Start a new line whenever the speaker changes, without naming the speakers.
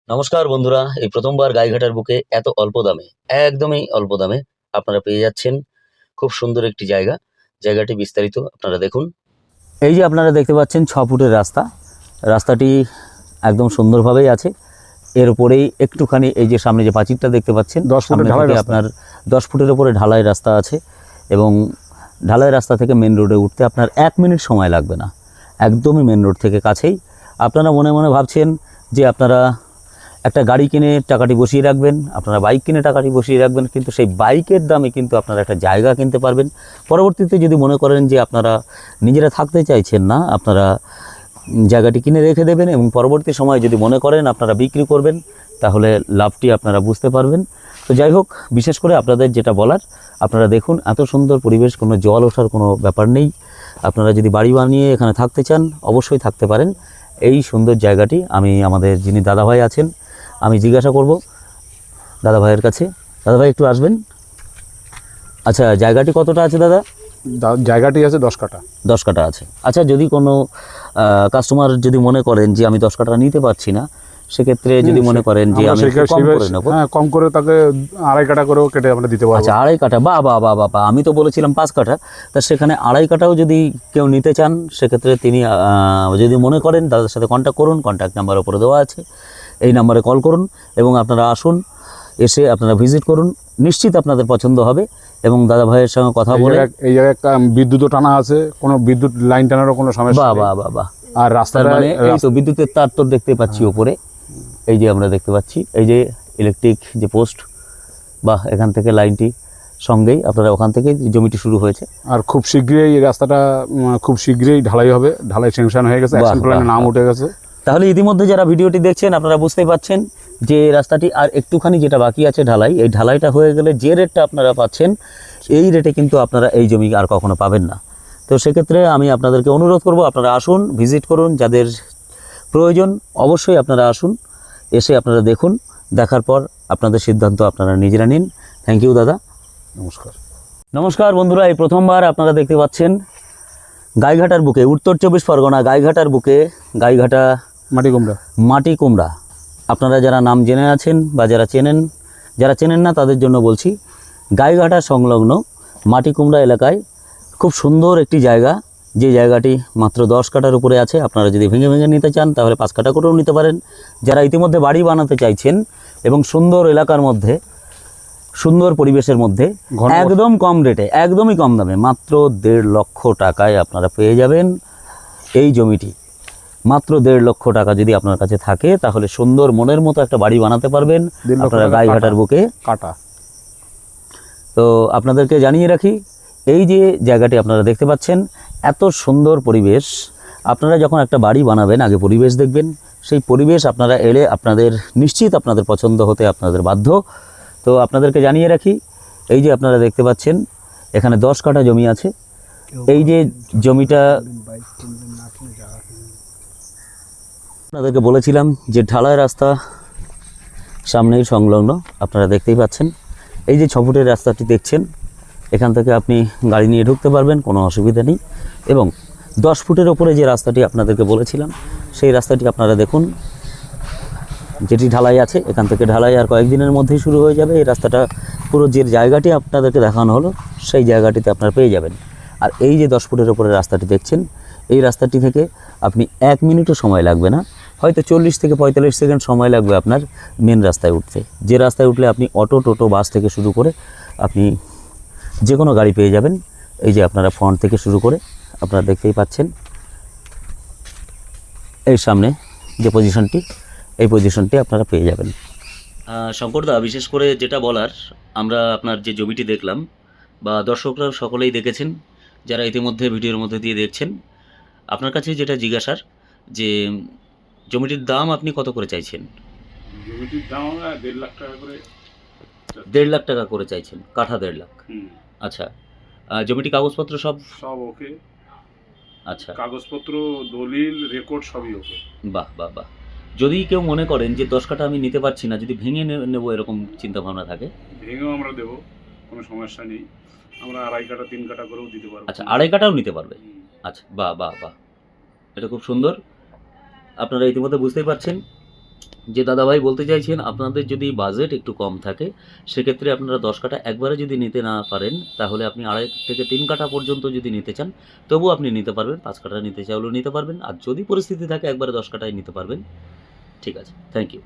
নমস্কার বন্ধুরা, এই প্রথমবার গাইঘাটার বুকে এত অল্প দামে, একদমই অল্প দামে আপনারা পেয়ে যাচ্ছেন খুব সুন্দর একটি জায়গা। জায়গাটি বিস্তারিত আপনারা দেখুন। এই যে আপনারা দেখতে পাচ্ছেন 6 ফুটের রাস্তা। রাস্তাটি একদম সুন্দরভাবেই আছে। এর উপরেই একটুখানি এই যে সামনে যে পাঁচিলটা দেখতে পাচ্ছেন,
10 ফুটের
সামনে
ঢালাই
থেকে
রাস্তা।
আপনার 10 ফুটের উপরে ঢালাই রাস্তা আছে এবং ঢালাই রাস্তা থেকে মেন রোডে উঠতে আপনার 1 মিনিট সময় লাগবে না। একদমই মেন রোড থেকে কাছেই। আপনারা মনে মনে ভাবছেন যে আপনারা একটা গাড়ি কিনে টাকাটি বসিয়ে রাখবেন, আপনারা বাইক কিনে টাকাটি বসিয়ে রাখবেন, কিন্তু সেই বাইকের দামে কিন্তু আপনারা একটা জায়গা কিনতে পারবেন। পরবর্তীতে যদি মনে করেন যে আপনারা নিজেরা থাকতে চাইছেন না, আপনারা জায়গাটি কিনে রেখে দেবেন এবং পরবর্তী সময়ে যদি মনে করেন আপনারা বিক্রি করবেন, তাহলে লাভটি আপনারা বুঝতে পারবেন। তো যাই হোক, বিশেষ করে আপনাদের যেটা বলার, আপনারা দেখুন এত সুন্দর পরিবেশ, কোনো জল ওঠার কোনো ব্যাপার নেই। আপনারা যদি বাড়ি বানিয়ে এখানে থাকতে চান অবশ্যই থাকতে পারেন। এই সুন্দর জায়গাটি আমি আমাদের যিনি দাদাভাই আছেন, আমি জিজ্ঞাসা করব দাদাভাইয়ের কাছে। দাদাভাই একটু আসবেন। আচ্ছা, জায়গাটি কতটা আছে দাদা?
জায়গাটি আছে 10 কাঠা।
10 কাঠা আছে। আচ্ছা, যদি কোনো কাস্টমার যদি মনে করেন যে আমি 10 কাঠা নিতে পারছি না, সেক্ষেত্রে যদি মনে করেন যে আমি একটু কম করে নেব,
হ্যাঁ, কম করে তাকে 2.5 কাঠা করেও কেটে আমরা দিতে পারবো।
আচ্ছা, 2.5 কাঠা, বাহ বাহ বাহ বাহ, আমি তো বলেছিলাম 5 কাঠা। তা সেখানে 2.5 কাঠাও যদি কেউ নিতে চান, সেক্ষেত্রে তিনি যদি মনে করেন, দাদার সাথে কন্ট্যাক্ট করুন। কন্ট্যাক্ট নাম্বার উপরে দেওয়া আছে, এই নাম্বারে কল করুন এবং আপনারা আসুন, এসে আপনারা ভিজিট করুন। নিশ্চিত আপনাদের পছন্দ হবে এবং দাদা ভাইয়ের সঙ্গে কথা বলে।
এই জায়গায় একটা বিদ্যুৎও টানা আছে, কোনো বিদ্যুৎ লাইন টানারও কোনো সমস্যা
বাহ
নেই।
বাহ বাহ বাহ।
আর রাস্তাটা
মানে এই তো বিদ্যুতের তার তো দেখতে পাচ্ছি ওপরে, এই যে আমরা দেখতে পাচ্ছি এই যে ইলেকট্রিক যে পোস্ট, বাহ, এখান থেকে লাইনটি সঙ্গেই আপনারা ওখান থেকে জমিটি শুরু হয়েছে।
আর খুব শীঘ্রই এই রাস্তাটা খুব শীঘ্রই ঢালাই হবে। ঢালাই স্যাংশন হয়ে গেছে, অ্যাকশন প্ল্যানে নাম উঠে গেছে।
তাহলে ইতিমধ্যে যারা ভিডিওটি দেখছেন আপনারা বুঝতেই পাচ্ছেন যে রাস্তাটি আর একটুখানি যেটা বাকি আছে ঢালাই, এই ঢালাইটা হয়ে গেলে যে রেটটা আপনারা পাচ্ছেন, এই রেটে কিন্তু আপনারা এই জমি আর কখনো পাবেন না। তো সেক্ষেত্রে আমি আপনাদেরকে অনুরোধ করব, আপনারা আসুন, ভিজিট করুন। যাদের প্রয়োজন অবশ্যই আপনারা আসুন, এসে আপনারা দেখুন। দেখার পর আপনাদের সিদ্ধান্ত আপনারা নিজেরা নিন। থ্যাংক ইউ দাদা।
নমস্কার।
নমস্কার বন্ধুরা, এই প্রথমবার আপনারা দেখতে পাচ্ছেন গাইঘাটার বুকে, উত্তর 24 পরগনা গাইঘাটার বুকে, গাইঘাটা মাটি কুমড়া। আপনারা যারা নাম জেনে আছেন বা যারা চেনেন না তাদের জন্য বলছি, গাইঘাটা সংলগ্ন মাটি কুমড়া এলাকায় খুব সুন্দর একটি জায়গা, যে জায়গাটি মাত্র 10 কাঠার উপরে আছে। আপনারা যদি ভেঙে ভেঙে নিতে চান তাহলে 5 কাঠা করেও নিতে পারেন। যারা ইতিমধ্যে বাড়ি বানাতে চাইছেন এবং সুন্দর এলাকার মধ্যে, সুন্দর পরিবেশের মধ্যে, একদম কম রেটে, একদমই কম দামে, মাত্র 1.5 লক্ষ টাকায় আপনারা পেয়ে যাবেন এই জমিটি। মাত্র 1.5 লক্ষ টাকা যদি আপনার কাছে থাকে, তাহলে সুন্দর মনের মতো একটা বাড়ি বানাতে পারবেন আপনারা গাইঘাটার বুকে কাটা। তো আপনাদেরকে জানিয়ে রাখি, এই যে জায়গাটি আপনারা দেখতে পাচ্ছেন, এত সুন্দর পরিবেশ। আপনারা যখন একটা বাড়ি বানাবেন, আগে পরিবেশ দেখবেন। সেই পরিবেশ আপনারা এলে আপনাদের নিশ্চিত আপনাদের পছন্দ হতে আপনাদের বাধ্য। তো আপনাদেরকে জানিয়ে রাখি, এই যে আপনারা দেখতে পাচ্ছেন এখানে 10 কাঠা জমি আছে। এই যে জমিটা আপনাদেরকে বলেছিলাম যে ঢালাই রাস্তা সামনেই সংলগ্ন, আপনারা দেখতেই পাচ্ছেন। এই যে 6 ফুটের রাস্তাটি দেখছেন, এখান থেকে আপনি গাড়ি নিয়ে ঢুকতে পারবেন, কোনো অসুবিধা নেই। এবং 10 ফুটের ওপরে যে রাস্তাটি আপনাদেরকে বলেছিলাম, সেই রাস্তাটি আপনারা দেখুন, যেটি ঢালাই আছে, এখান থেকে ঢালাই আর কয়েকদিনের মধ্যেই শুরু হয়ে যাবে। এই রাস্তাটা পুরো যে জায়গাটি আপনাদেরকে দেখানো হলো, সেই জায়গাটিতে আপনারা পেয়ে যাবেন। আর এই যে 10 ফুটের ওপরে রাস্তাটি দেখছেন, এই রাস্তাটি থেকে আপনি 1 মিনিটও সময় লাগবে না, হয়তো 40 থেকে 45 সেকেন্ড সময় লাগবে আপনার মেন রাস্তায় উঠতে। যে রাস্তায় উঠলে আপনি অটো, টোটো, বাস থেকে শুরু করে আপনি যে কোনো গাড়ি পেয়ে যাবেন। এই যে আপনারা ফ্রন্ট থেকে শুরু করে আপনারা দেখতেই পাচ্ছেন, এই সামনে যে পজিশনটি, এই পজিশনটি আপনারা পেয়ে যাবেন। শঙ্করদা, বিশেষ করে যেটা বলার, আমরা আপনার যে জমিটি দেখলাম, বা দর্শকরা সকলেই দেখেছেন, যারা ইতিমধ্যে ভিডিওর মধ্যে দিয়ে দেখছেন, আপনার কাছে যেটা জিজ্ঞাসার, যে জমিটির দাম আপনি কত করে চাইছেন?
জমিটির দাম আমরা 1.5 লাখ টাকা করে।
1.5 লাখ টাকা করে চাইছেন, কাঠা 1.5 লাখ। আচ্ছা, জমিটি কাগজপত্র সব
ওকে?
আচ্ছা,
কাগজপত্র, দলিল, রেকর্ড সবই ওকে।
বাহ বাহ বাহ। যদি কেউ মনে করেন যে 10 কাঠা আমি নিতে পারছি না, যদি ভেঙে নেবো এরকম চিন্তা ভাবনা থাকে,
ভেঙেও আমরা দেবো, কোনো সমস্যা নেই। আমরা 2.5 কাঠা 3 কাঠা করেও দিতে পারবো।
আচ্ছা, 2.5 কাঠাও নিতে পারবে। আচ্ছা, বাহ বাহ বাহ, এটা খুব সুন্দর। আপনারা ইতিমধ্যে বুঝতেই পারছেন যে দাদাভাই বলতে চাইছেন আপনাদের যদি বাজেট একটু কম থাকে সেক্ষেত্রে আপনারা 10 কাঠা একবারে যদি নিতে না পারেন তাহলে আপনি 2.5 থেকে 3 কাঠা পর্যন্ত যদি নিতে চান তবুও আপনি নিতে পারবেন, 5 কাঠা নিতে চাইলেও নিতে পারবেন, আর যদি পরিস্থিতি থাকে একবারে 10 কাঠায় নিতে পারবেন। ঠিক আছে, থ্যাংক ইউ।